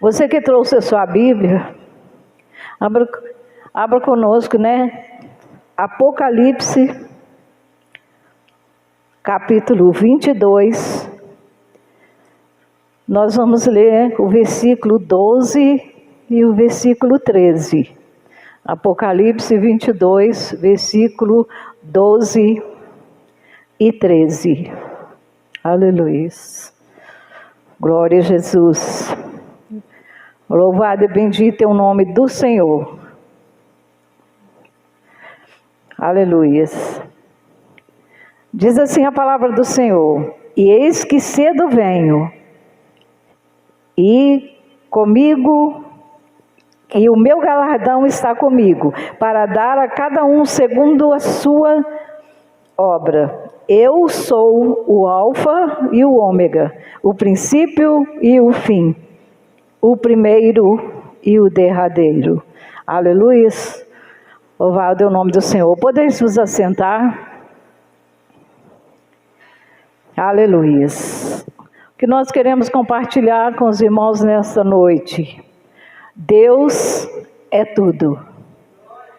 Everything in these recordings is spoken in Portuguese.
Você que trouxe a sua Bíblia, abra conosco, né? Apocalipse, capítulo 22. Nós vamos ler o versículo 12 e o versículo 13. Apocalipse 22, versículo 12 e 13. Aleluia. Glória a Jesus. Louvado e bendito é o nome do Senhor. Aleluia. Diz assim a palavra do Senhor: e eis que cedo venho, e comigo, e o meu galardão está comigo, para dar a cada um segundo a sua obra. Eu sou o Alfa e o Ômega, o princípio e o fim, o primeiro e o derradeiro. Aleluia. Louvado é o nome do Senhor. Podeis vos assentar. Aleluia. O que nós queremos compartilhar com os irmãos nesta noite: Deus é tudo.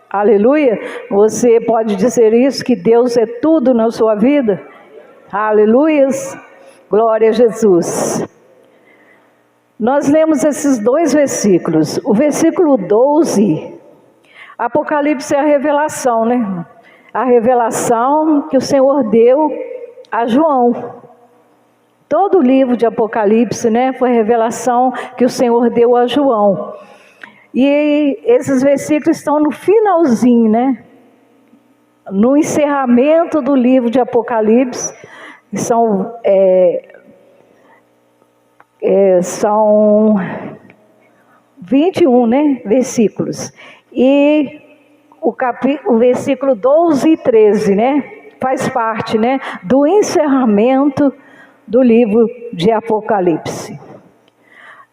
Aleluia. Você pode dizer isso, que Deus é tudo na sua vida? Aleluia. Glória a Jesus. Nós lemos esses dois versículos. O versículo 12, Apocalipse é a revelação, né? A revelação que o Senhor deu a João. Todo o livro de Apocalipse, né, foi a revelação que o Senhor deu a João. E esses versículos estão no finalzinho, né? No encerramento do livro de Apocalipse. São 21, né, versículos. E o versículo 12 e 13, né, faz parte, né, do encerramento do livro de Apocalipse.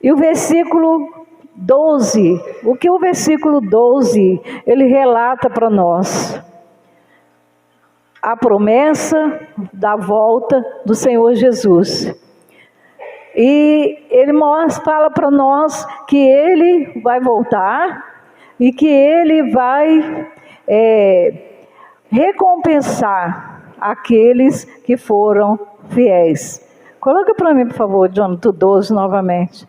E o versículo 12, o que o versículo 12, ele relata para nós? A promessa da volta do Senhor Jesus. E ele fala para nós que ele vai voltar e que ele vai recompensar aqueles que foram fiéis. Coloca para mim, por favor, Jonathan, 12 novamente.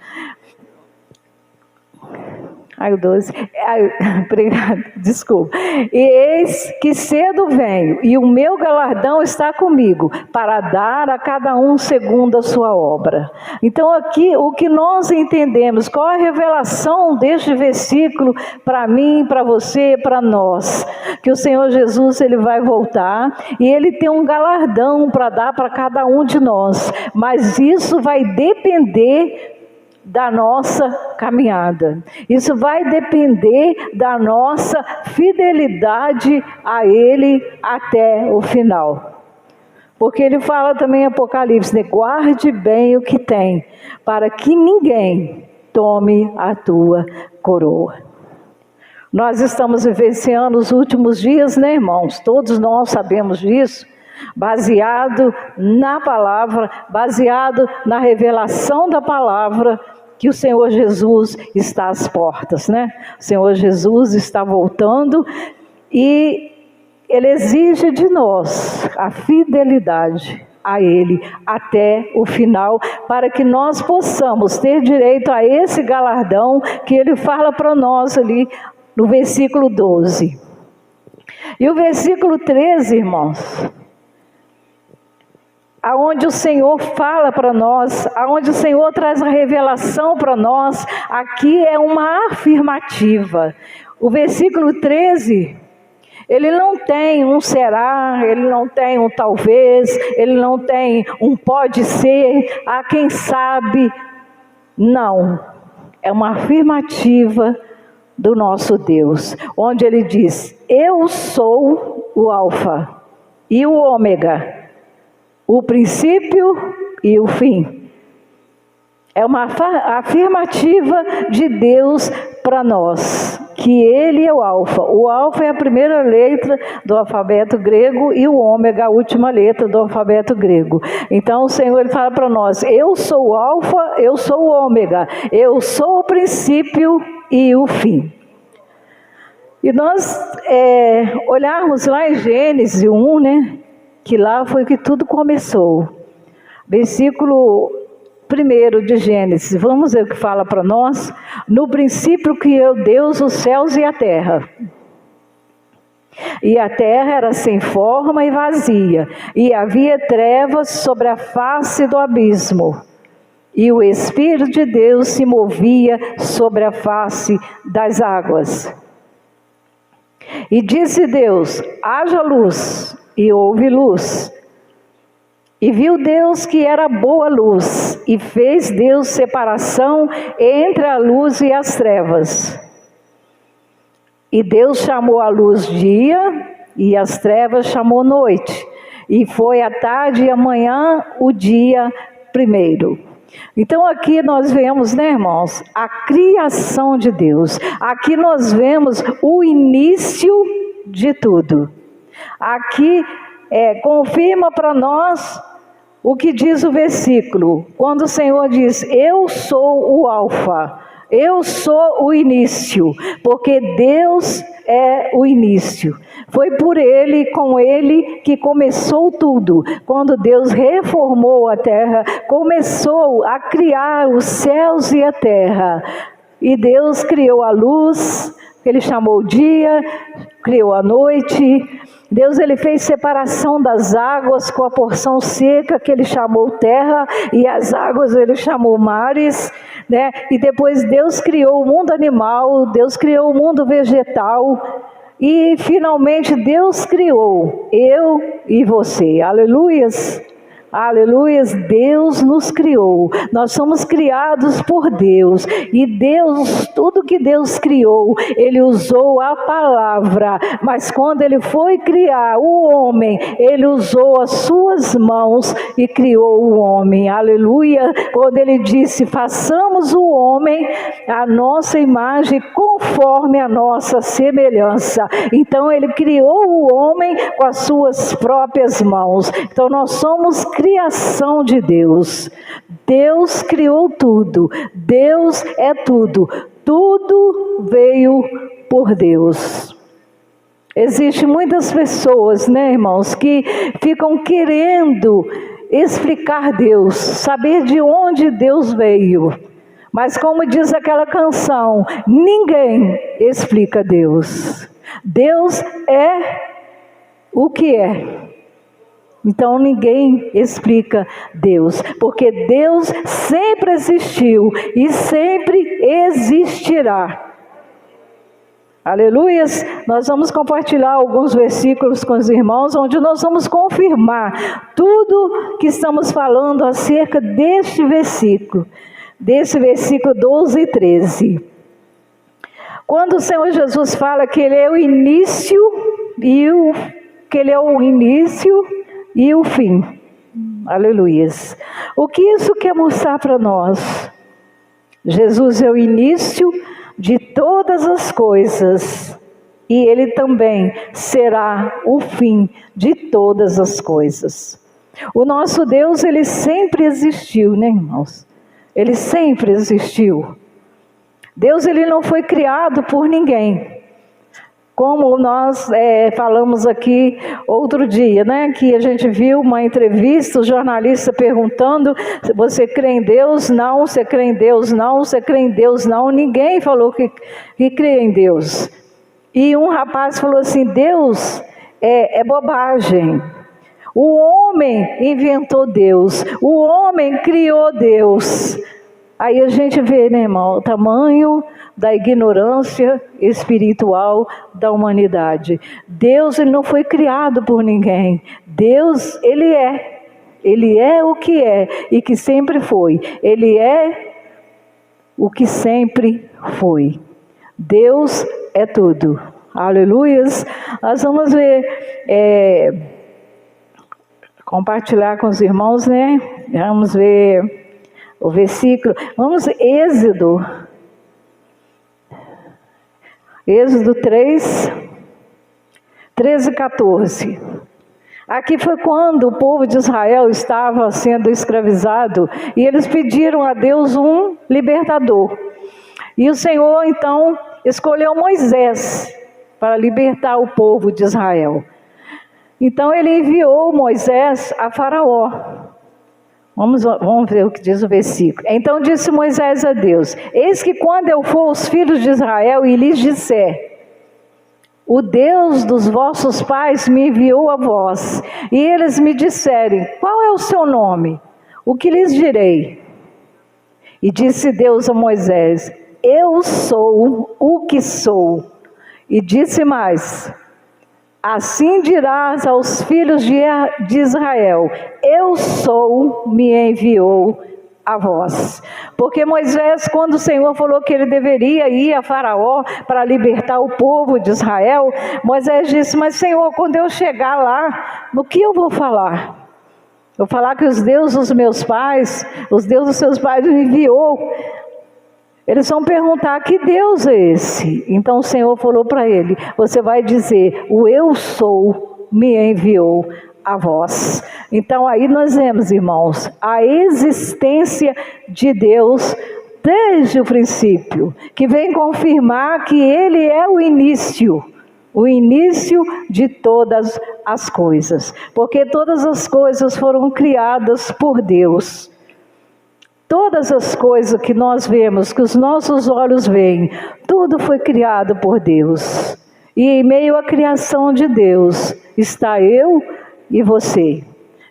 O 12. Obrigada, desculpa. E eis que cedo venho, e o meu galardão está comigo, para dar a cada um segundo a sua obra. Então aqui, o que nós entendemos, qual a revelação deste versículo para mim, para você, para nós? Que o Senhor Jesus, ele vai voltar, e ele tem um galardão para dar para cada um de nós. Mas isso vai depender da nossa caminhada. Isso vai depender da nossa fidelidade a Ele até o final. Porque Ele fala também em Apocalipse, né? Guarde bem o que tem, para que ninguém tome a tua coroa. Nós estamos vivenciando os últimos dias, né, irmãos? Todos nós sabemos disso. Baseado na palavra, baseado na revelação da palavra, que o Senhor Jesus está às portas, né? O Senhor Jesus está voltando e Ele exige de nós a fidelidade a Ele até o final, para que nós possamos ter direito a esse galardão que Ele fala para nós ali no versículo 12. E o versículo 13, irmãos, aonde o Senhor fala para nós, aonde o Senhor traz a revelação para nós, aqui é uma afirmativa. O versículo 13, ele não tem um será, ele não tem um talvez, ele não tem um pode ser, quem sabe. Não, é uma afirmativa do nosso Deus, onde ele diz: eu sou o Alfa e o Ômega, o princípio e o fim. É uma afirmativa de Deus para nós, que ele é o alfa. O alfa é a primeira letra do alfabeto grego e o ômega a última letra do alfabeto grego. Então o Senhor ele fala para nós: eu sou o alfa, eu sou o ômega, eu sou o princípio e o fim. E nós olharmos lá em Gênesis 1, né, que lá foi que tudo começou. Versículo 1 de Gênesis, vamos ver o que fala para nós. No princípio criou Deus os céus e a terra. E a terra era sem forma e vazia, e havia trevas sobre a face do abismo. E o Espírito de Deus se movia sobre a face das águas. E disse Deus: haja luz, e houve luz. E viu Deus que era boa luz, e fez Deus separação entre a luz e as trevas. E Deus chamou a luz dia, e as trevas chamou noite. E foi a tarde e a manhã o dia primeiro. Então aqui nós vemos, né, irmãos, a criação de Deus. Aqui nós vemos o início de tudo. Aqui confirma para nós o que diz o versículo, quando o Senhor diz: eu sou o alfa, eu sou o início, porque Deus é o início. Foi por Ele, com Ele, que começou tudo. Quando Deus reformou a terra, começou a criar os céus e a terra. E Deus criou a luz, Ele chamou o dia, criou a noite. Deus ele fez separação das águas com a porção seca que ele chamou terra, e as águas ele chamou mares, né? E depois Deus criou o mundo animal, Deus criou o mundo vegetal, e finalmente Deus criou eu e você. Aleluias! Aleluias, Deus nos criou, nós somos criados por Deus, e Deus, tudo que Deus criou, Ele usou a palavra, mas quando Ele foi criar o homem, Ele usou as suas mãos e criou o homem. Aleluia, quando Ele disse: façamos o homem a nossa imagem, conforme a nossa semelhança. Então Ele criou o homem com as suas próprias mãos. Então nós somos criação de Deus. Deus criou tudo. Deus é tudo. Tudo veio por Deus. Existem muitas pessoas, né, irmãos, que ficam querendo explicar Deus, saber de onde Deus veio. Mas como diz aquela canção, ninguém explica Deus. Deus é o que é. Então ninguém explica Deus, porque Deus sempre existiu e sempre existirá. Aleluias! Nós vamos compartilhar alguns versículos com os irmãos, onde nós vamos confirmar tudo que estamos falando acerca deste versículo 12 e 13. Quando o Senhor Jesus fala que Ele é o início e o fim. Aleluias. O que isso quer mostrar para nós? Jesus é o início de todas as coisas, e Ele também será o fim de todas as coisas. O nosso Deus, Ele sempre existiu, né, irmãos? Ele sempre existiu. Deus, Ele não foi criado por ninguém. Como nós falamos aqui outro dia, né? Que a gente viu uma entrevista, o jornalista perguntando: você crê em Deus? Não. Você crê em Deus? Não. Você crê em Deus? Não. Ninguém falou que crê em Deus. E um rapaz falou assim: Deus é bobagem. O homem inventou Deus. O homem criou Deus. Aí a gente vê, né, irmão, o tamanho da ignorância espiritual da humanidade. Deus, Ele não foi criado por ninguém. Deus, Ele é o que é e que sempre foi. Ele é o que sempre foi. Deus é tudo. Aleluias. Nós vamos ver, compartilhar com os irmãos, né? Vamos ver o versículo. Vamos, Êxodo 3, 13 e 14. Aqui foi quando o povo de Israel estava sendo escravizado e eles pediram a Deus um libertador. E o Senhor então escolheu Moisés para libertar o povo de Israel. Então ele enviou Moisés a Faraó. Vamos ver o que diz o versículo. Então disse Moisés a Deus: eis que quando eu for aos filhos de Israel e lhes disser: o Deus dos vossos pais me enviou a vós, e eles me disserem: qual é o seu nome? O que lhes direi? E disse Deus a Moisés: eu sou o que sou. E disse mais: assim dirás aos filhos de Israel: eu sou, me enviou a vós. Porque Moisés, quando o Senhor falou que ele deveria ir a Faraó para libertar o povo de Israel, Moisés disse: mas Senhor, quando eu chegar lá, no que eu vou falar? Eu vou falar que os deuses dos meus pais, os deuses dos seus pais me enviou. Eles vão perguntar: que Deus é esse? Então o Senhor falou para ele: você vai dizer: o eu sou me enviou a vós. Então aí nós vemos, irmãos, a existência de Deus desde o princípio, que vem confirmar que Ele é o início de todas as coisas, porque todas as coisas foram criadas por Deus. Todas as coisas que nós vemos, que os nossos olhos veem, tudo foi criado por Deus. E em meio à criação de Deus está eu e você,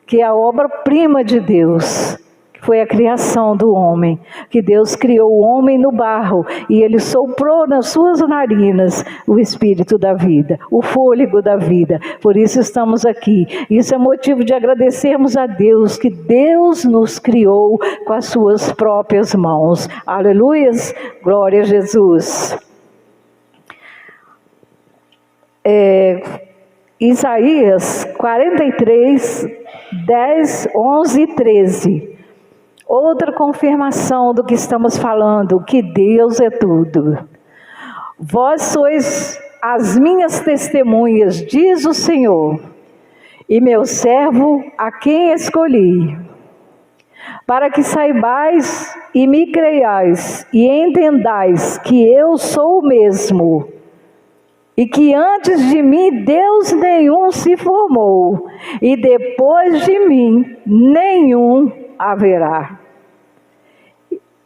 que é a obra-prima de Deus, que foi a criação do homem, que Deus criou o homem no barro e Ele soprou nas suas narinas o espírito da vida, o fôlego da vida. Por isso estamos aqui. Isso é motivo de agradecermos a Deus, que Deus nos criou com as suas próprias mãos. Aleluias, glória a Jesus. Isaías 43, 10, 11 e 13. Outra confirmação do que estamos falando, que Deus é tudo. Vós sois as minhas testemunhas, diz o Senhor, e meu servo a quem escolhi, para que saibais e me creiais e entendais que eu sou o mesmo, e que antes de mim Deus nenhum se formou, e depois de mim nenhum haverá.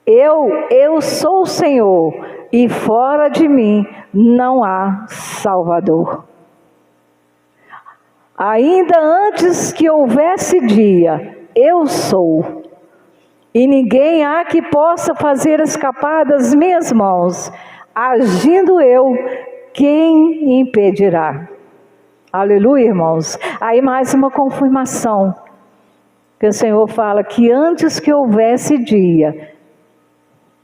Eu sou o Senhor, e fora de mim não há Salvador. Ainda antes que houvesse dia, eu sou, e ninguém há que possa fazer escapar das minhas mãos. Agindo eu, quem impedirá? Aleluia, irmãos. Aí mais uma confirmação, que o Senhor fala que antes que houvesse dia,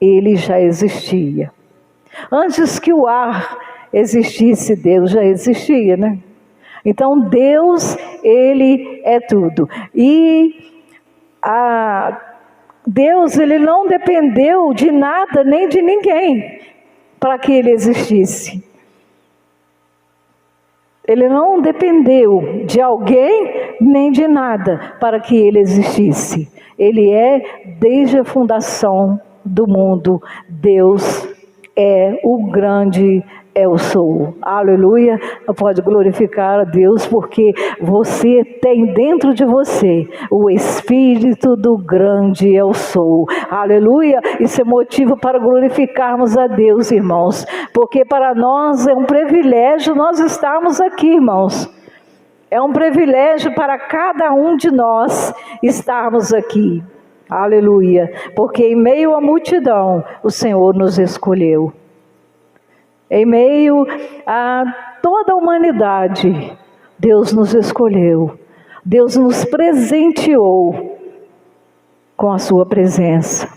Ele já existia. Antes que o ar existisse, Deus já existia, né? Então Deus, Ele é tudo. E Deus, Ele não dependeu de nada nem de ninguém para que Ele existisse. Ele não dependeu de alguém nem de nada para que Ele existisse. Ele é desde a fundação do mundo. Deus é o grande eu sou. Aleluia. Pode glorificar a Deus, porque você tem dentro de você o Espírito do grande eu sou. Aleluia. Isso é motivo para glorificarmos a Deus, irmãos, porque para nós é um privilégio nós estarmos aqui, irmãos. É um privilégio para cada um de nós estarmos aqui. Aleluia. Porque em meio à multidão o Senhor nos escolheu. Em meio a toda a humanidade, Deus nos escolheu. Deus nos presenteou com a sua presença.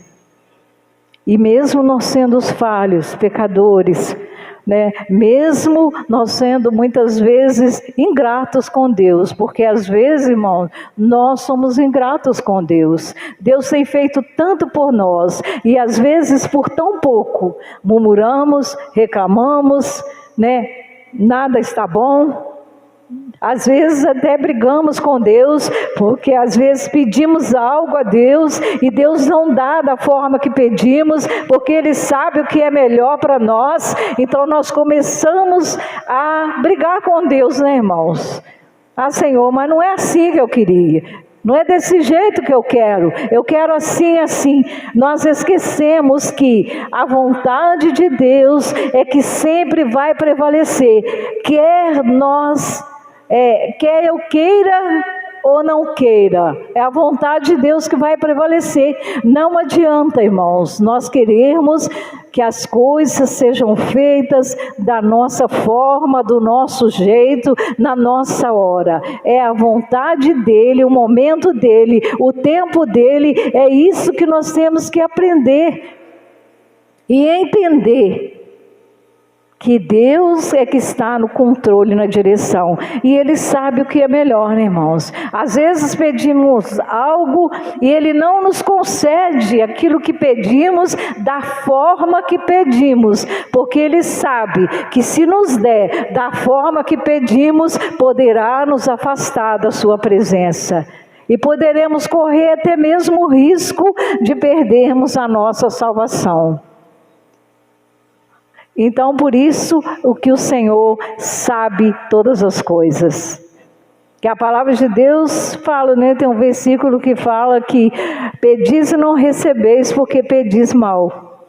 E mesmo nós sendo os falhos, pecadores, né? Mesmo nós sendo muitas vezes ingratos com Deus, porque às vezes, irmãos, nós somos ingratos com Deus. Deus tem feito tanto por nós e às vezes por tão pouco murmuramos, reclamamos, né? Nada está bom. Às vezes até brigamos com Deus, porque às vezes pedimos algo a Deus e Deus não dá da forma que pedimos, porque Ele sabe o que é melhor para nós. Então nós começamos a brigar com Deus, né, irmãos? Ah, Senhor, mas não é assim que eu queria. Não é desse jeito que eu quero assim, assim. Nós esquecemos que a vontade de Deus é que sempre vai prevalecer. Quer eu queira ou não queira, é a vontade de Deus que vai prevalecer. Não adianta, irmãos, nós queremos que as coisas sejam feitas da nossa forma, do nosso jeito, na nossa hora. É a vontade dele, o momento dele, o tempo dele. É isso que nós temos que aprender e entender, que Deus é que está no controle, na direção, e Ele sabe o que é melhor, né, irmãos? Às vezes pedimos algo e Ele não nos concede aquilo que pedimos da forma que pedimos, porque Ele sabe que se nos der da forma que pedimos, poderá nos afastar da sua presença. E poderemos correr até mesmo o risco de perdermos a nossa salvação. Então, por isso, o que o Senhor sabe todas as coisas. Que a palavra de Deus fala, né? Tem um versículo que fala que pedis e não recebeis porque pedis mal.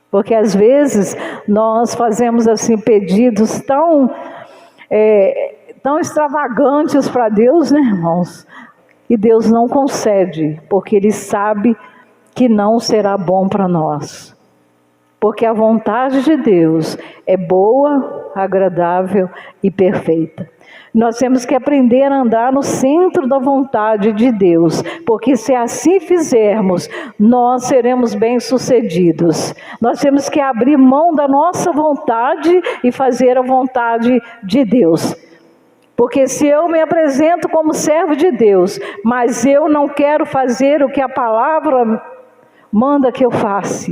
Porque às vezes nós fazemos assim pedidos tão extravagantes para Deus, né, irmãos? E Deus não concede, porque Ele sabe que não será bom para nós. Porque a vontade de Deus é boa, agradável e perfeita. Nós temos que aprender a andar no centro da vontade de Deus, porque se assim fizermos, nós seremos bem-sucedidos. Nós temos que abrir mão da nossa vontade e fazer a vontade de Deus. Porque se eu me apresento como servo de Deus, mas eu não quero fazer o que a palavra manda que eu faça,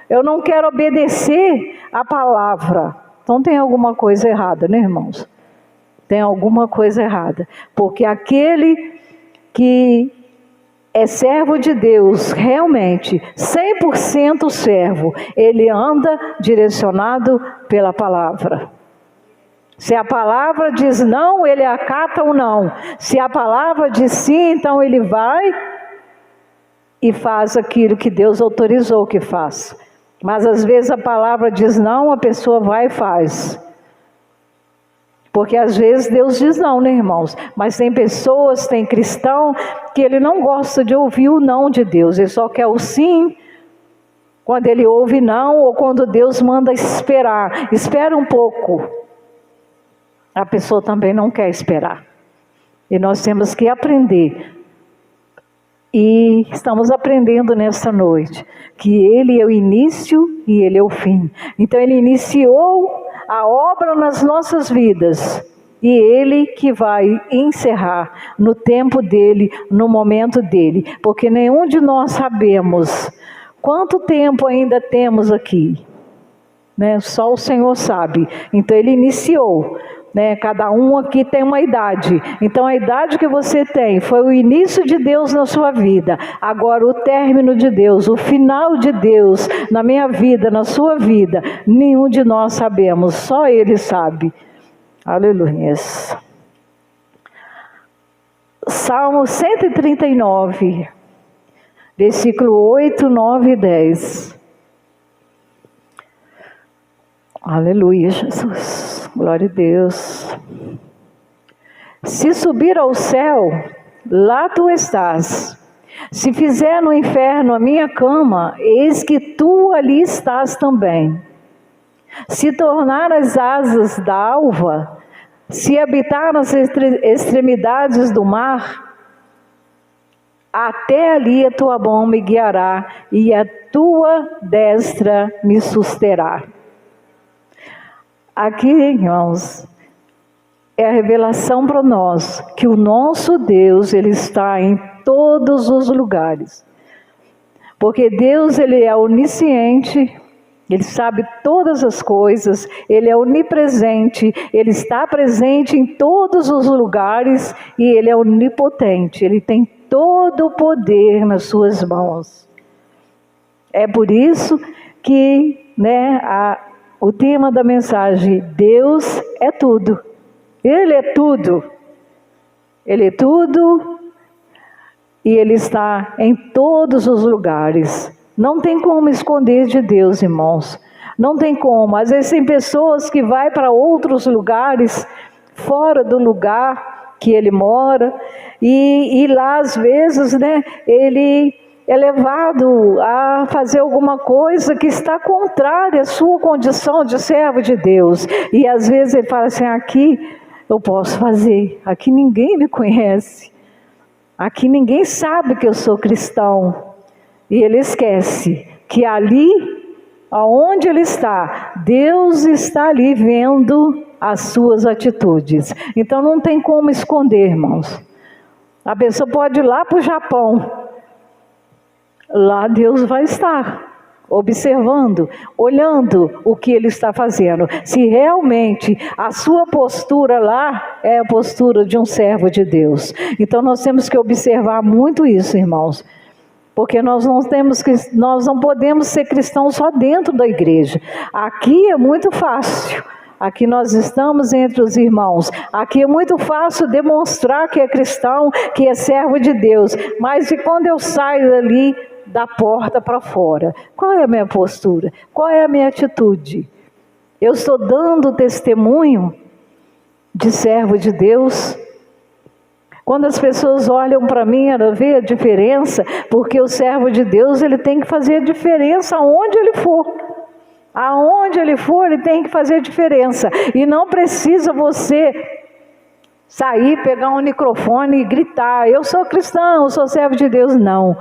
eu não quero obedecer a palavra, então tem alguma coisa errada, né, irmãos? Tem alguma coisa errada, porque aquele que é servo de Deus, realmente, 100% servo, ele anda direcionado pela palavra. Se a palavra diz não, ele acata o não. Se a palavra diz sim, então ele vai e faz aquilo que Deus autorizou que faça. Mas às vezes a palavra diz não, a pessoa vai e faz. Porque às vezes Deus diz não, né, irmãos? Mas tem pessoas, tem cristão, que ele não gosta de ouvir o não de Deus. Ele só quer o sim quando ele ouve não, ou quando Deus manda esperar. Espera um pouco. A pessoa também não quer esperar. E nós temos que aprender. E estamos aprendendo nesta noite que Ele é o início e Ele é o fim. Então Ele iniciou a obra nas nossas vidas e Ele que vai encerrar no tempo dEle, no momento dEle. Porque nenhum de nós sabemos quanto tempo ainda temos aqui, né? Só o Senhor sabe. Então Ele iniciou. Né? Cada um aqui tem uma idade, então a idade que você tem foi o início de Deus na sua vida, agora o término de Deus, o final de Deus na minha vida, na sua vida, nenhum de nós sabemos, só Ele sabe. Aleluia. Salmo 139, versículo 8, 9 e 10. Aleluia, Jesus. Glória a Deus. Se subir ao céu, lá tu estás. Se fizer no inferno a minha cama, eis que tu ali estás também. Se tornar as asas da alva, se habitar nas extremidades do mar, até ali a tua mão me guiará e a tua destra me susterá. Aqui, irmãos, é a revelação para nós que o nosso Deus, Ele está em todos os lugares. Porque Deus, Ele é onisciente, Ele sabe todas as coisas, Ele é onipresente, Ele está presente em todos os lugares e Ele é onipotente, Ele tem todo o poder nas suas mãos. É por isso que, o tema da mensagem, Deus é tudo. Ele é tudo. Ele é tudo e Ele está em todos os lugares. Não tem como esconder de Deus, irmãos. Não tem como. Às vezes tem pessoas que vão para outros lugares, fora do lugar que Ele mora, e lá às vezes, Ele é levado a fazer alguma coisa que está contrária à sua condição de servo de Deus. E às vezes Ele fala assim, aqui eu posso fazer, aqui ninguém me conhece, aqui ninguém sabe que eu sou cristão. E ele esquece que ali, aonde ele está, Deus está ali vendo as suas atitudes. Então não tem como esconder, irmãos. A pessoa pode ir lá para o Japão. Lá Deus vai estar observando, olhando o que ele está fazendo. Se realmente a sua postura lá é a postura de um servo de Deus. Então nós temos que observar muito isso, irmãos. Porque nós não podemos ser cristãos só dentro da igreja. Aqui é muito fácil. Aqui nós estamos entre os irmãos. Aqui é muito fácil demonstrar que é cristão, que é servo de Deus. Mas e quando eu saio dali da porta para fora? Qual é a minha postura? Qual é a minha atitude? Eu estou dando testemunho de servo de Deus? Quando as pessoas olham para mim, ela vê a diferença, porque o servo de Deus, ele tem que fazer a diferença aonde ele for. Aonde ele for, ele tem que fazer a diferença. E não precisa você sair, pegar um microfone e gritar, eu sou cristão, eu sou servo de Deus. Não.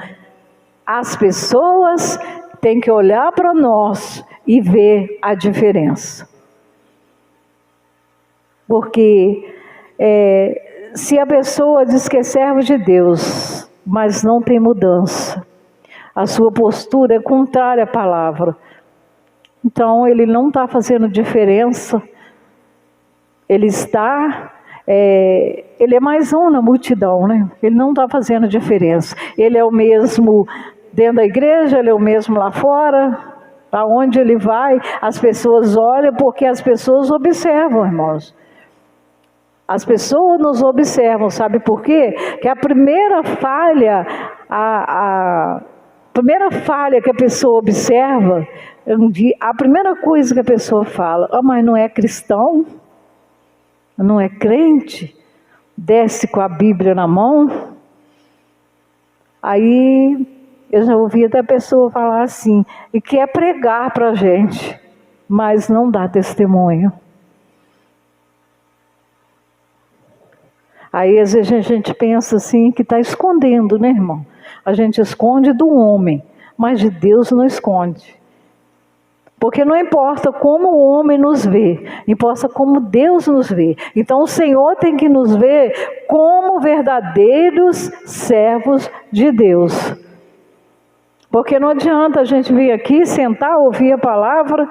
As pessoas têm que olhar para nós e ver a diferença. Porque se a pessoa diz que é servo de Deus, mas não tem mudança, a sua postura é contrária à palavra, então ele não está fazendo diferença, ele é mais um na multidão, ele não está fazendo diferença, ele é o mesmo dentro da igreja, ele é o mesmo lá fora, aonde ele vai, as pessoas olham, porque as pessoas observam, irmãos. As pessoas nos observam, sabe por quê? Que a primeira falha, a primeira falha que a pessoa observa, a primeira coisa que a pessoa fala, mas não é cristão? Não é crente? Desce com a Bíblia na mão? Aí eu já ouvi até a pessoa falar assim, e quer pregar para a gente, mas não dá testemunho. Aí às vezes a gente pensa assim que está escondendo, irmão? A gente esconde do homem, mas de Deus não esconde. Porque não importa como o homem nos vê, importa como Deus nos vê. Então o Senhor tem que nos ver como verdadeiros servos de Deus. Porque não adianta a gente vir aqui, sentar, ouvir a palavra,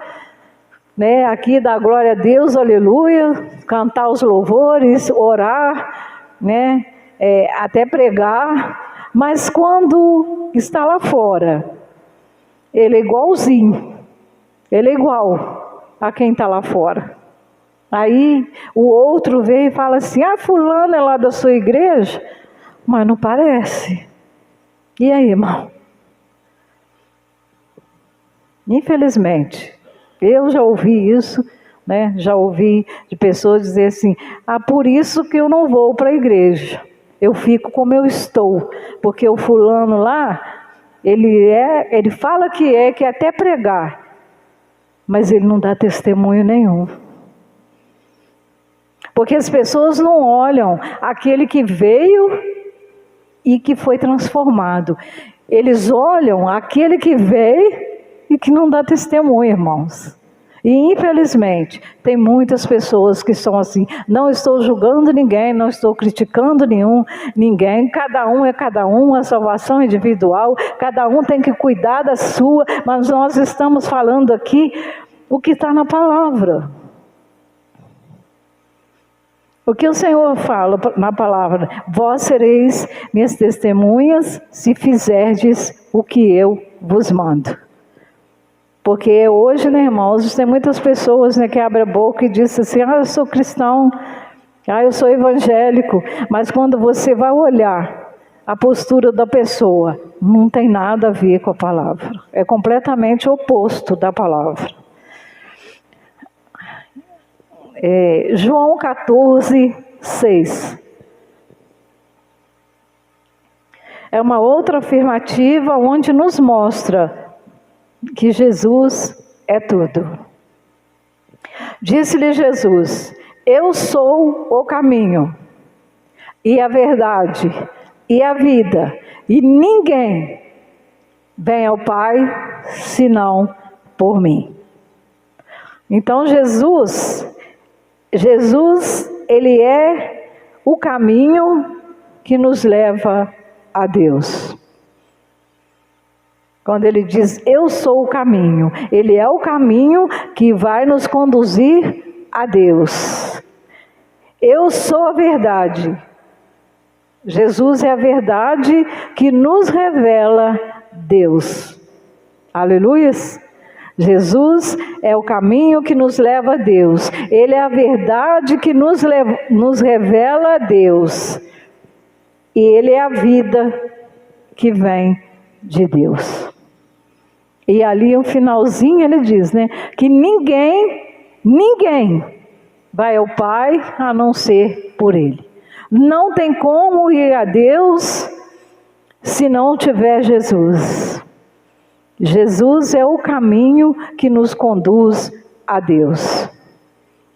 aqui dar glória a Deus, aleluia, cantar os louvores, orar, até pregar, mas quando está lá fora, ele é igualzinho, ele é igual a quem está lá fora. Aí o outro vem e fala assim, fulano é lá da sua igreja, mas não parece. E aí, irmão? Infelizmente, eu já ouvi isso, já ouvi de pessoas dizer assim, por isso que eu não vou para a igreja, eu fico como eu estou, porque o fulano lá, ele fala que quer até pregar, mas ele não dá testemunho nenhum. Porque as pessoas não olham aquele que veio e que foi transformado, eles olham aquele que veio e que não dá testemunho, irmãos. E infelizmente, tem muitas pessoas que são assim. Não estou julgando ninguém, não estou criticando ninguém. Cada um é cada um, a salvação é individual. Cada um tem que cuidar da sua. Mas nós estamos falando aqui o que está na palavra. O que o Senhor fala na palavra? Vós sereis minhas testemunhas se fizerdes o que eu vos mando. Porque hoje, né, irmãos, tem muitas pessoas, né, que abrem a boca e dizem assim, eu sou cristão, eu sou evangélico, mas quando você vai olhar a postura da pessoa, não tem nada a ver com a palavra, é completamente oposto da palavra. João 14, 6. É uma outra afirmativa onde nos mostra que Jesus é tudo. Disse-lhe Jesus, eu sou o caminho, e a verdade, e a vida, e ninguém vem ao Pai, senão por mim. Então Jesus, ele é o caminho que nos leva a Deus. Quando ele diz, eu sou o caminho, ele é o caminho que vai nos conduzir a Deus. Eu sou a verdade. Jesus é a verdade que nos revela Deus. Aleluias. Jesus é o caminho que nos leva a Deus. Ele é a verdade que nos revela a Deus. E ele é a vida que vem de Deus. E ali no finalzinho ele diz, né, que ninguém vai ao Pai a não ser por ele. Não tem como ir a Deus se não tiver Jesus. Jesus é o caminho que nos conduz a Deus.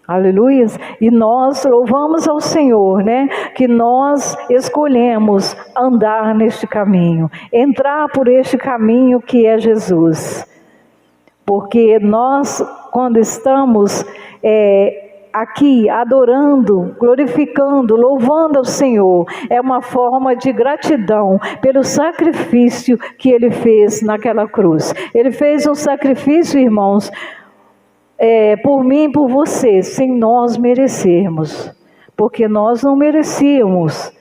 Aleluia. E nós louvamos ao Senhor, né? Que nós escolhemos andar neste caminho, entrar por este caminho que é Jesus. Porque nós, quando estamos aqui adorando, glorificando, louvando ao Senhor, é uma forma de gratidão pelo sacrifício que Ele fez naquela cruz. Ele fez um sacrifício, irmãos, por mim e por você, sem nós merecermos, porque nós não merecíamos,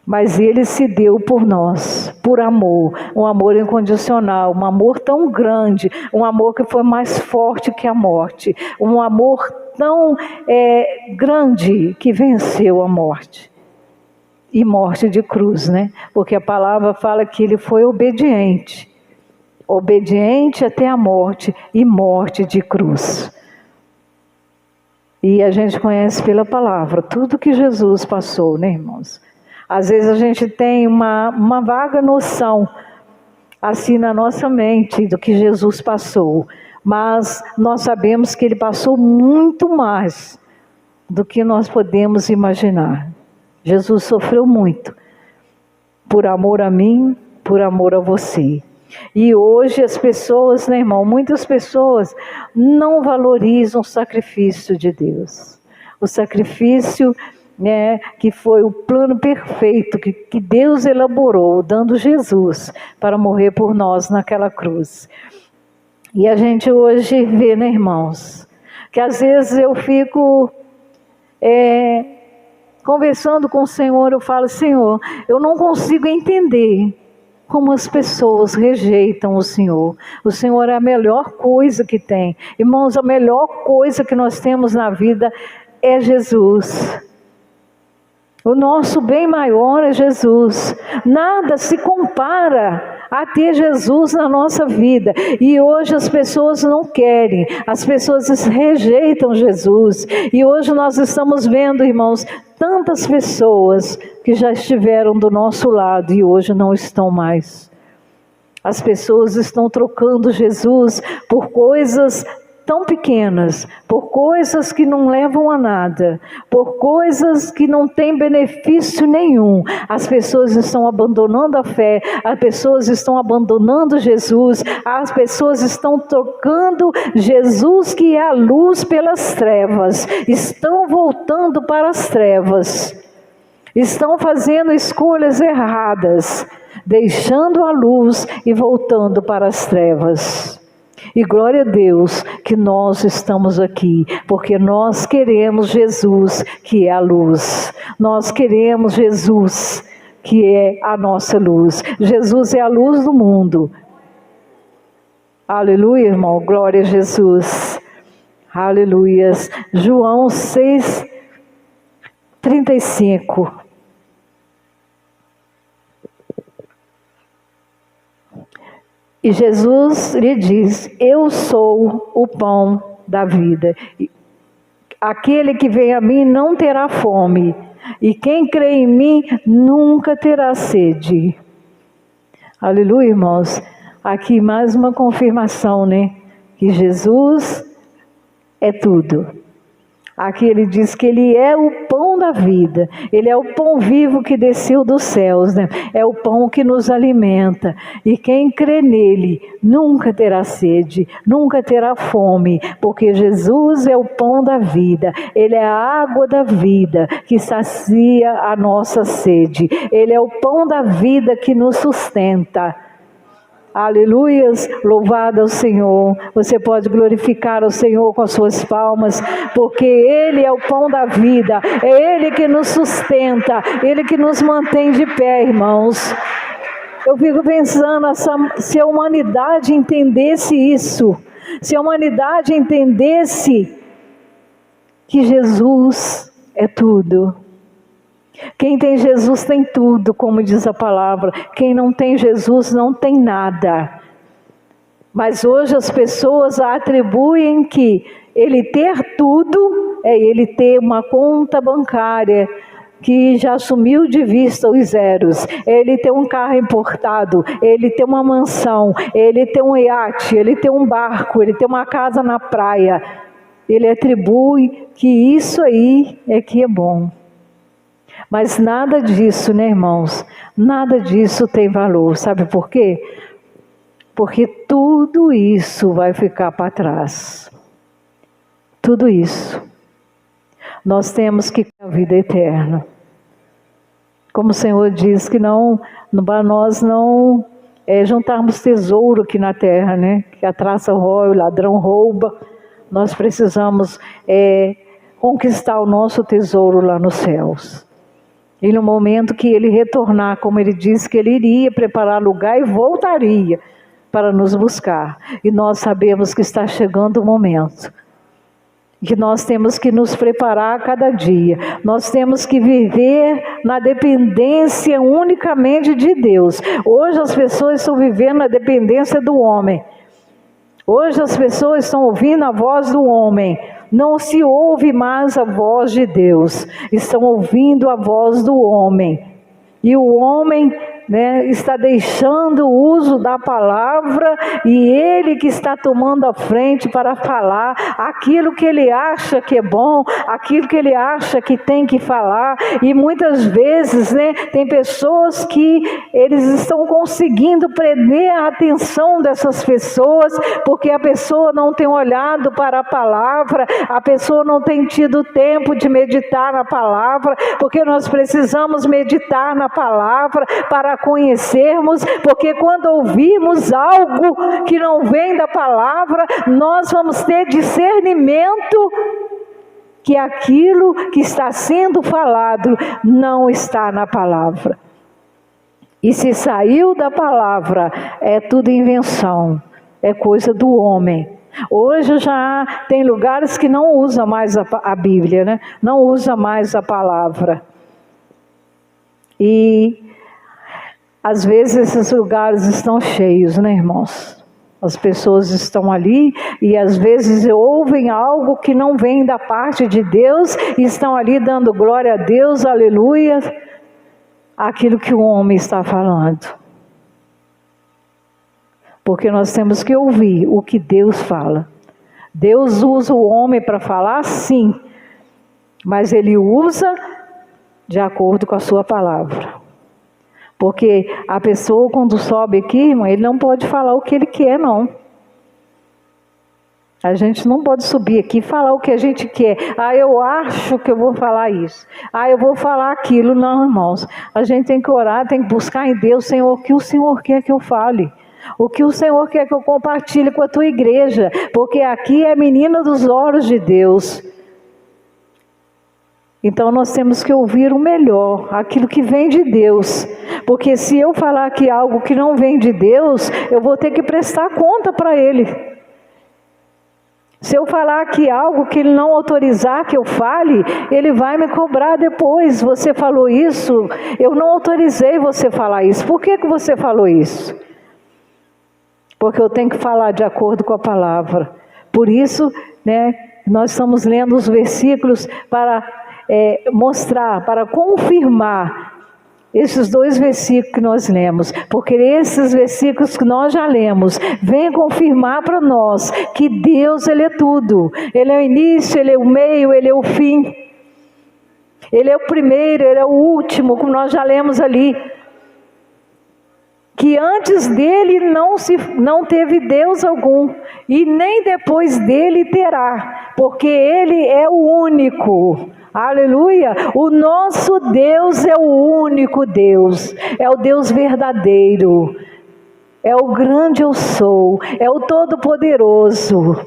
mas Ele se deu por nós, por amor, um amor incondicional, um amor tão grande, um amor que foi mais forte que a morte, um amor tão grande que venceu a morte, e morte de cruz, né? Porque a palavra fala que Ele foi obediente até a morte, e morte de cruz. E a gente conhece pela palavra tudo que Jesus passou, né, irmãos? Às vezes a gente tem uma vaga noção, assim na nossa mente, do que Jesus passou. Mas nós sabemos que Ele passou muito mais do que nós podemos imaginar. Jesus sofreu muito, por amor a mim, por amor a você. E hoje as pessoas, né, irmão, muitas pessoas não valorizam o sacrifício de Deus. O sacrifício, né, que foi o plano perfeito que Deus elaborou, dando Jesus para morrer por nós naquela cruz. E a gente hoje vê, né, irmãos, que às vezes eu fico conversando com o Senhor, eu falo, Senhor, eu não consigo entender como as pessoas rejeitam o Senhor. O Senhor é a melhor coisa que tem. Irmãos, a melhor coisa que nós temos na vida é Jesus. O nosso bem maior é Jesus. Nada se compara a ter Jesus na nossa vida. E hoje as pessoas não querem, as pessoas rejeitam Jesus. E hoje nós estamos vendo, irmãos, tantas pessoas que já estiveram do nosso lado e hoje não estão mais. As pessoas estão trocando Jesus por coisas tão pequenas, por coisas que não levam a nada, por coisas que não têm benefício nenhum, as pessoas estão abandonando a fé, as pessoas estão abandonando Jesus, as pessoas estão trocando Jesus, que é a luz, pelas trevas, estão voltando para as trevas, estão fazendo escolhas erradas, deixando a luz e voltando para as trevas. E glória a Deus que nós estamos aqui, porque nós queremos Jesus, que é a luz. Nós queremos Jesus, que é a nossa luz. Jesus é a luz do mundo. Aleluia, irmão. Glória a Jesus. Aleluias. João 6:35. E Jesus lhe diz: eu sou o pão da vida. Aquele que vem a mim não terá fome, e quem crê em mim nunca terá sede. Aleluia, irmãos. Aqui mais uma confirmação, né? Que Jesus é tudo. Aqui ele diz que ele é o pão da vida, ele é o pão vivo que desceu dos céus, né? É o pão que nos alimenta, e quem crê nele nunca terá sede, nunca terá fome, porque Jesus é o pão da vida, ele é a água da vida que sacia a nossa sede, ele é o pão da vida que nos sustenta. Aleluias, louvado ao Senhor. Você pode glorificar o Senhor com as suas palmas, porque Ele é o pão da vida, é Ele que nos sustenta, Ele que nos mantém de pé, irmãos. Eu fico pensando, se a humanidade entendesse isso, se a humanidade entendesse que Jesus é tudo. Quem tem Jesus tem tudo, como diz a palavra. Quem não tem Jesus não tem nada. Mas hoje as pessoas atribuem que ele ter tudo é ele ter uma conta bancária que já sumiu de vista os zeros, ele tem um carro importado, ele tem uma mansão, ele tem um iate, ele tem um barco, ele tem uma casa na praia. Ele atribui que isso aí é que é bom. Mas nada disso, né, irmãos? Nada disso tem valor. Sabe por quê? Porque tudo isso vai ficar para trás. Tudo isso. Nós temos que ter a vida eterna. Como o Senhor diz que para nós não juntarmos tesouro aqui na terra, né? Que a traça rói, o ladrão rouba. Nós precisamos conquistar o nosso tesouro lá nos céus. E no momento que ele retornar, como ele disse que ele iria preparar lugar e voltaria para nos buscar. E nós sabemos que está chegando o momento. Que nós temos que nos preparar a cada dia. Nós temos que viver na dependência unicamente de Deus. Hoje as pessoas estão vivendo na dependência do homem. Hoje as pessoas estão ouvindo a voz do homem. Não se ouve mais a voz de Deus. Estão ouvindo a voz do homem. E o homem, está deixando o uso da palavra, e ele que está tomando a frente para falar aquilo que ele acha que é bom, aquilo que ele acha que tem que falar. E muitas vezes, tem pessoas que eles estão conseguindo prender a atenção dessas pessoas, porque a pessoa não tem olhado para a palavra, a pessoa não tem tido tempo de meditar na palavra, porque nós precisamos meditar na palavra para conhecermos, porque quando ouvirmos algo que não vem da palavra, nós vamos ter discernimento que aquilo que está sendo falado não está na palavra. E se saiu da palavra, é tudo invenção, é coisa do homem. Hoje já tem lugares que não usa mais a Bíblia, não usa mais a palavra. E às vezes esses lugares estão cheios, irmãos? As pessoas estão ali e às vezes ouvem algo que não vem da parte de Deus e estão ali dando glória a Deus, aleluia, aquilo que o homem está falando. Porque nós temos que ouvir o que Deus fala. Deus usa o homem para falar, sim, mas Ele usa de acordo com a sua palavra. Porque a pessoa, quando sobe aqui, irmão, ele não pode falar o que ele quer, não. A gente não pode subir aqui e falar o que a gente quer. Eu acho que eu vou falar isso. Eu vou falar aquilo. Não, irmãos. A gente tem que orar, tem que buscar em Deus, Senhor, o que o Senhor quer que eu fale? O que o Senhor quer que eu compartilhe com a tua igreja? Porque aqui é menina dos olhos de Deus. Então nós temos que ouvir o melhor, aquilo que vem de Deus. Porque se eu falar aqui algo que não vem de Deus, eu vou ter que prestar conta para Ele. Se eu falar aqui algo que Ele não autorizar que eu fale, Ele vai me cobrar depois. Você falou isso, eu não autorizei você falar isso. Por que você falou isso? Porque eu tenho que falar de acordo com a palavra. Por isso, nós estamos lendo os versículos para mostrar, para confirmar esses 2 versículos que nós lemos, porque esses versículos que nós já lemos, vêm confirmar para nós que Deus, Ele é tudo, Ele é o início, Ele é o meio, Ele é o fim, Ele é o primeiro, Ele é o último, como nós já lemos ali, que antes dele não teve Deus algum, e nem depois dele terá, porque Ele é o único. Aleluia! O nosso Deus é o único Deus, é o Deus verdadeiro, é o grande eu sou, é o todo-poderoso,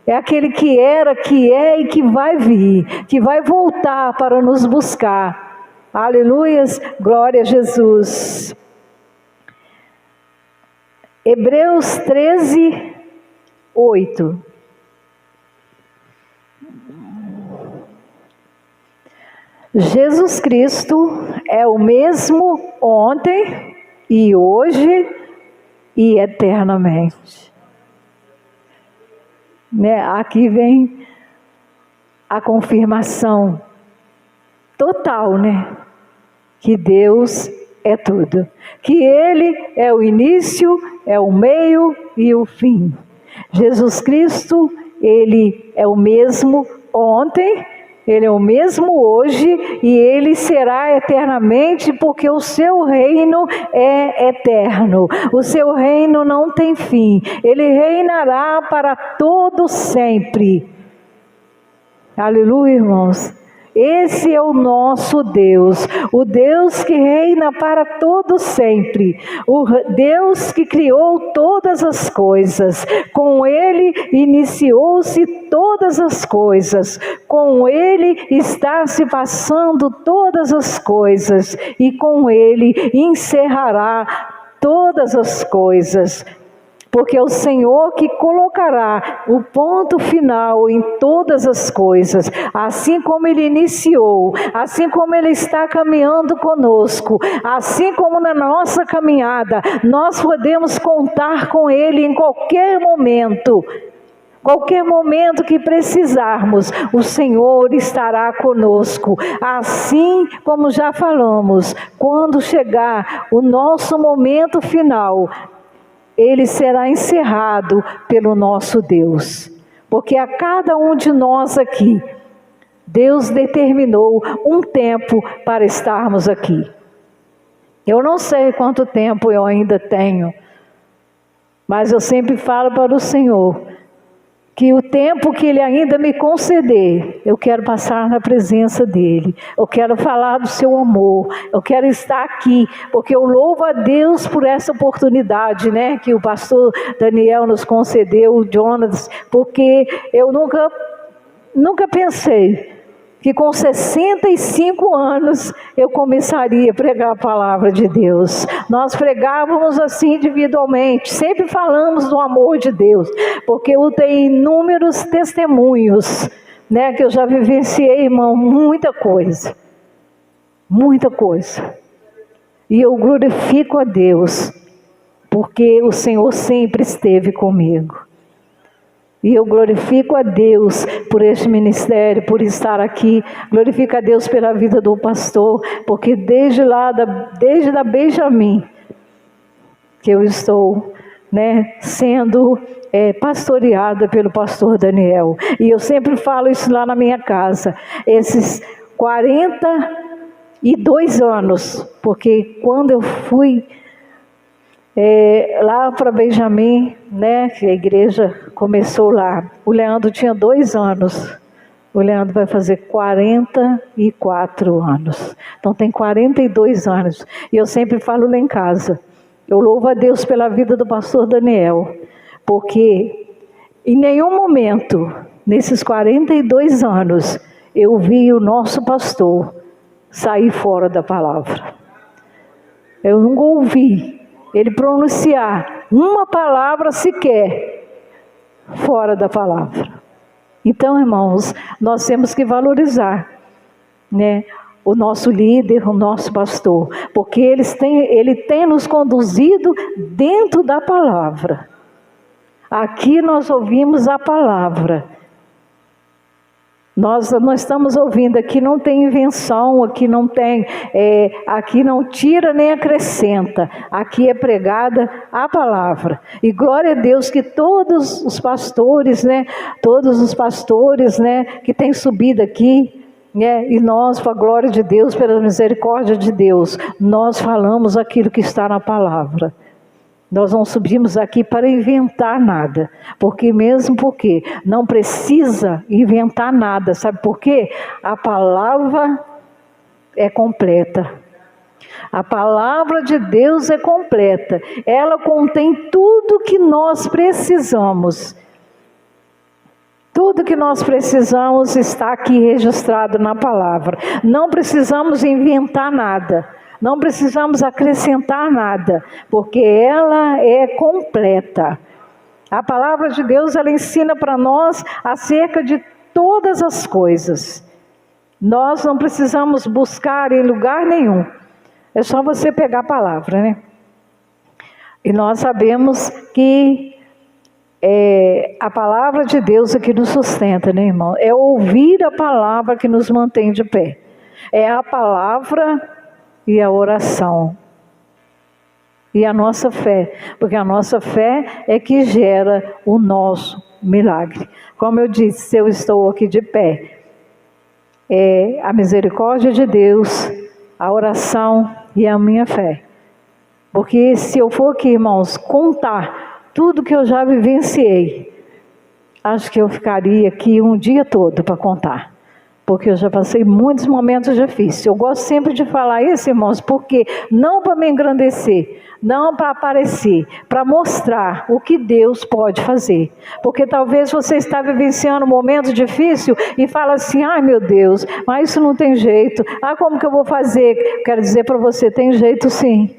é aquele que era, que é e que vai vir, que vai voltar para nos buscar. Aleluias! Glória a Jesus! Hebreus 13, 8. Jesus Cristo é o mesmo ontem e hoje e eternamente. Aqui vem a confirmação total, que Deus é tudo. Que Ele é o início, é o meio e o fim. Jesus Cristo, Ele é o mesmo ontem, Ele é o mesmo hoje e Ele será eternamente, porque o seu reino é eterno. O seu reino não tem fim. Ele reinará para todo sempre. Aleluia, irmãos. Esse é o nosso Deus, o Deus que reina para todo sempre, o Deus que criou todas as coisas, com Ele iniciou-se todas as coisas, com Ele está se passando todas as coisas, e com Ele encerrará todas as coisas. Porque é o Senhor que colocará o ponto final em todas as coisas, assim como Ele iniciou, assim como Ele está caminhando conosco, assim como na nossa caminhada, nós podemos contar com Ele em qualquer momento. Qualquer momento que precisarmos, o Senhor estará conosco. Assim como já falamos, quando chegar o nosso momento final, ele será encerrado pelo nosso Deus. Porque a cada um de nós aqui, Deus determinou um tempo para estarmos aqui. Eu não sei quanto tempo eu ainda tenho, mas eu sempre falo para o Senhor que o tempo que Ele ainda me conceder, eu quero passar na presença dEle, eu quero falar do seu amor, eu quero estar aqui, porque eu louvo a Deus por essa oportunidade, que o pastor Daniel nos concedeu, o Jonas, porque eu nunca pensei que com 65 anos eu começaria a pregar a palavra de Deus. Nós pregávamos assim individualmente, sempre falamos do amor de Deus, porque eu tenho inúmeros testemunhos, que eu já vivenciei, irmão, muita coisa. E eu glorifico a Deus, porque o Senhor sempre esteve comigo. E eu glorifico a Deus por este ministério, por estar aqui. Glorifico a Deus pela vida do pastor, porque desde a Benjamin, que eu estou né, sendo pastoreada pelo pastor Daniel. E eu sempre falo isso lá na minha casa, esses 42 anos, porque quando eu fui lá para Benjamim, né, que a igreja começou lá, o Leandro tinha 2 anos, o Leandro vai fazer 44 anos, então tem 42 anos, e eu sempre falo lá em casa, eu louvo a Deus pela vida do pastor Daniel, porque em nenhum momento, nesses 42 anos, eu vi o nosso pastor sair fora da palavra. Eu nunca ouvi ele pronunciar uma palavra sequer fora da palavra. Então, irmãos, nós temos que valorizar, né, o nosso líder, o nosso pastor, porque ele tem nos conduzido dentro da palavra. Aqui nós ouvimos a palavra. Nós não estamos ouvindo, aqui não tem invenção, aqui não tem, aqui não tira nem acrescenta, aqui é pregada a palavra. E glória a Deus que todos os pastores, né, que têm subido aqui, né, e nós, para a glória de Deus, pela misericórdia de Deus, nós falamos aquilo que está na palavra. Nós não subimos aqui para inventar nada, porque não precisa inventar nada, sabe por quê? A palavra é completa, a palavra de Deus é completa, ela contém tudo que nós precisamos, tudo que nós precisamos está aqui registrado na palavra, não precisamos inventar nada, não precisamos acrescentar nada, porque ela é completa. A palavra de Deus, ela ensina para nós acerca de todas as coisas. Nós não precisamos buscar em lugar nenhum. É só você pegar a palavra, né? E nós sabemos que a palavra de Deus é que nos sustenta, né, irmão? É ouvir a palavra que nos mantém de pé. É a palavra e a oração, e a nossa fé, porque a nossa fé é que gera o nosso milagre. Como eu disse, se eu estou aqui de pé, é a misericórdia de Deus, a oração e a minha fé. Porque se eu for aqui, irmãos, contar tudo que eu já vivenciei, acho que eu ficaria aqui um dia todo para contar. Porque eu já passei muitos momentos difíceis. Eu gosto sempre de falar isso, irmãos, porque não para me engrandecer, não para aparecer, para mostrar o que Deus pode fazer. Porque talvez você está vivenciando um momento difícil e fala assim, ai meu Deus, mas isso não tem jeito. Ah, como que eu vou fazer? Quero dizer para você, tem jeito sim.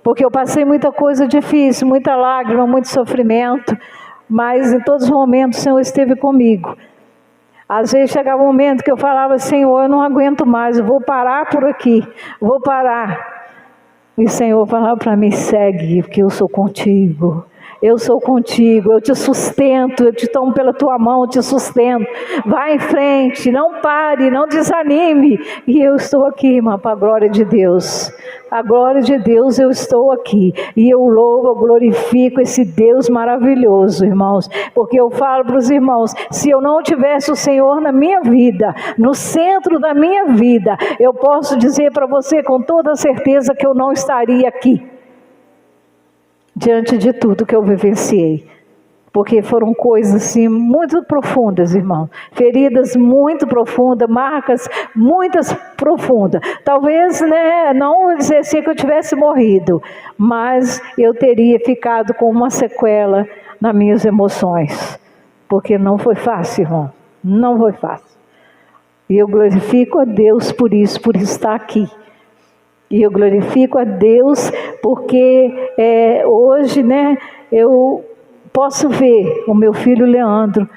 Porque eu passei muita coisa difícil, muita lágrima, muito sofrimento, mas em todos os momentos o Senhor esteve comigo. Às vezes chegava um momento que eu falava, Senhor, eu não aguento mais, eu vou parar por aqui, vou parar. E o Senhor falava para mim, segue, porque eu sou contigo. Eu sou contigo, eu te sustento, eu te tomo pela tua mão, eu te sustento. Vai em frente, não pare, não desanime. E eu estou aqui, irmã, para a glória de Deus. A glória de Deus, eu estou aqui. E eu louvo, eu glorifico esse Deus maravilhoso, irmãos. Porque eu falo para os irmãos, se eu não tivesse o Senhor na minha vida, no centro da minha vida, eu posso dizer para você com toda certeza que eu não estaria aqui. Diante de tudo que eu vivenciei, porque foram coisas assim muito profundas, irmão, feridas muito profundas, marcas muitas profundas, talvez, né, não dizer assim que eu tivesse morrido, mas eu teria ficado com uma sequela nas minhas emoções, porque não foi fácil, irmão, não foi fácil, e eu glorifico a Deus por isso, por estar aqui. E eu glorifico a Deus porque hoje, né, eu posso ver o meu filho Leandro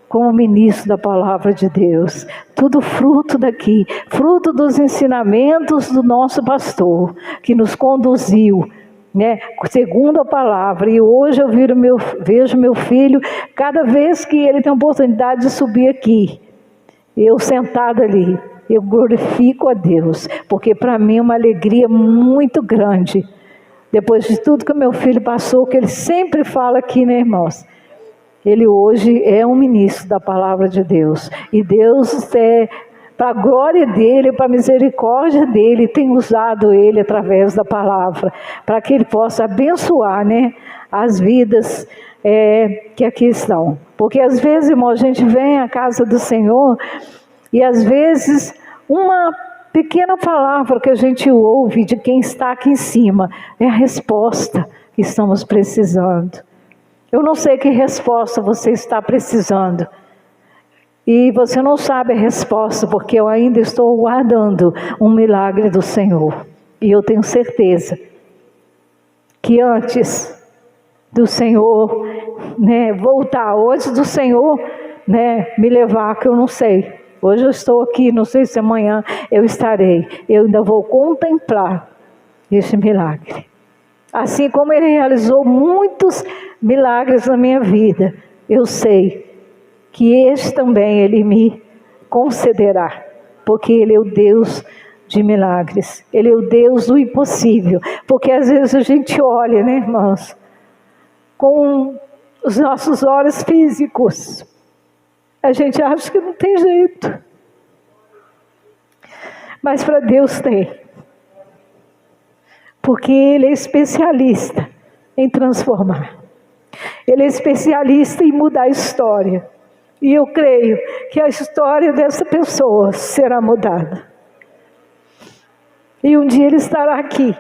como ministro da palavra de Deus. Tudo fruto daqui, fruto dos ensinamentos do nosso pastor, que nos conduziu, né, segundo a palavra. E hoje eu vejo meu filho, cada vez que ele tem a oportunidade de subir aqui, eu sentado ali, eu glorifico a Deus, porque para mim é uma alegria muito grande Depois de tudo que o meu filho passou, que ele sempre fala aqui, né, irmãos? Ele hoje é um ministro da palavra de Deus. E Deus, para a glória dele, para a misericórdia dele, tem usado ele através da palavra, para que ele possa abençoar, né, as vidas que aqui estão. Porque às vezes, irmão, a gente vem à casa do Senhor e às vezes uma pequena palavra que a gente ouve de quem está aqui em cima é a resposta que estamos precisando. Eu não sei que resposta você está precisando. E você não sabe a resposta, porque eu ainda estou guardando um milagre do Senhor. E eu tenho certeza que antes do Senhor, né, voltar, ou antes do Senhor, né, me levar, que eu não sei. Hoje eu estou aqui, não sei se amanhã eu estarei. Eu ainda vou contemplar esse milagre. Assim como Ele realizou muitos milagres na minha vida, eu sei que este também Ele me concederá, porque Ele é o Deus de milagres, Ele é o Deus do impossível, porque às vezes a gente olha, né, irmãos, com os nossos olhos físicos, a gente acha que não tem jeito, mas para Deus tem, porque Ele é especialista em transformar, Ele é especialista em mudar a história. E eu creio que a história dessa pessoa será mudada. E um dia Ele estará aqui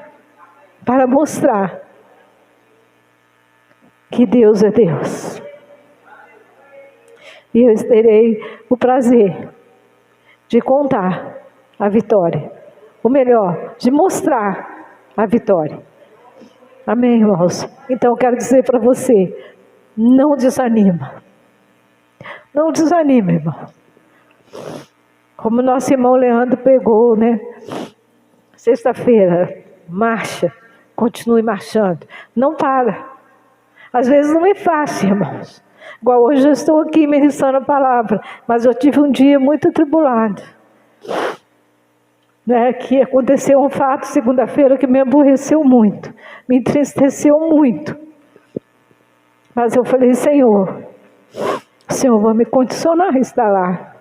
para mostrar que Deus é Deus. E eu terei o prazer de contar a vitória. Ou melhor, de mostrar a vitória. Amém, irmãos? Então eu quero dizer para você, não desanima. Não desanime, irmão. Como nosso irmão Leandro pregou, né? Sexta-feira, marcha, continue marchando. Não para. Às vezes não é fácil, irmãos. Igual hoje eu estou aqui ministrando a palavra, mas eu tive um dia muito atribulado. Né? Que aconteceu um fato segunda-feira que me aborreceu muito, me entristeceu muito. Mas eu falei, Senhor, o Senhor vai me condicionar a estar lá,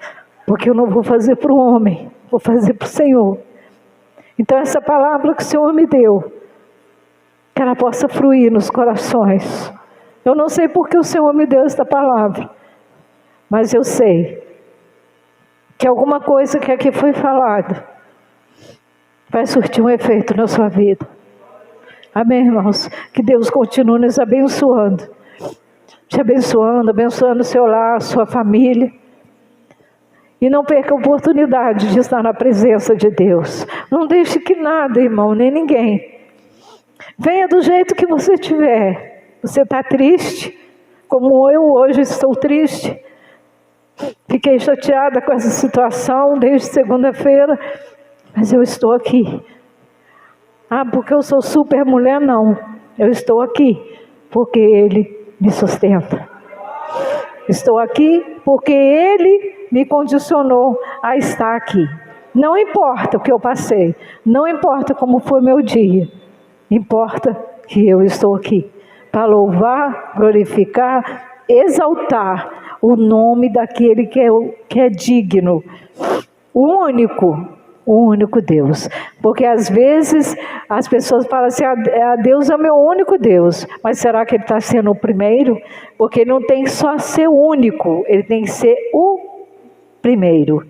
porque eu não vou fazer para o homem, vou fazer para o Senhor. Então essa palavra que o Senhor me deu, que ela possa fluir nos corações. Eu não sei porque o Senhor me deu esta palavra, mas eu sei que alguma coisa que aqui foi falada vai surtir um efeito na sua vida. Amém, irmãos? Que Deus continue nos abençoando. Te abençoando, abençoando o seu lar, sua família. E não perca a oportunidade de estar na presença de Deus. Não deixe que nada, irmão, nem ninguém. Venha do jeito que você estiver. Você está triste, como eu hoje estou triste. Fiquei chateada com essa situação desde segunda-feira, mas eu estou aqui. Ah, porque eu sou super mulher? Não. Eu estou aqui porque Ele me sustenta. Estou aqui porque Ele me condicionou a estar aqui. Não importa o que eu passei, não importa como foi meu dia, importa que eu estou aqui para louvar, glorificar, exaltar o nome daquele que é digno, o único Deus. Porque às vezes as pessoas falam assim, Deus é o meu único Deus. Mas será que Ele está sendo o primeiro? Porque Ele não tem só ser único, Ele tem que ser o primeiro.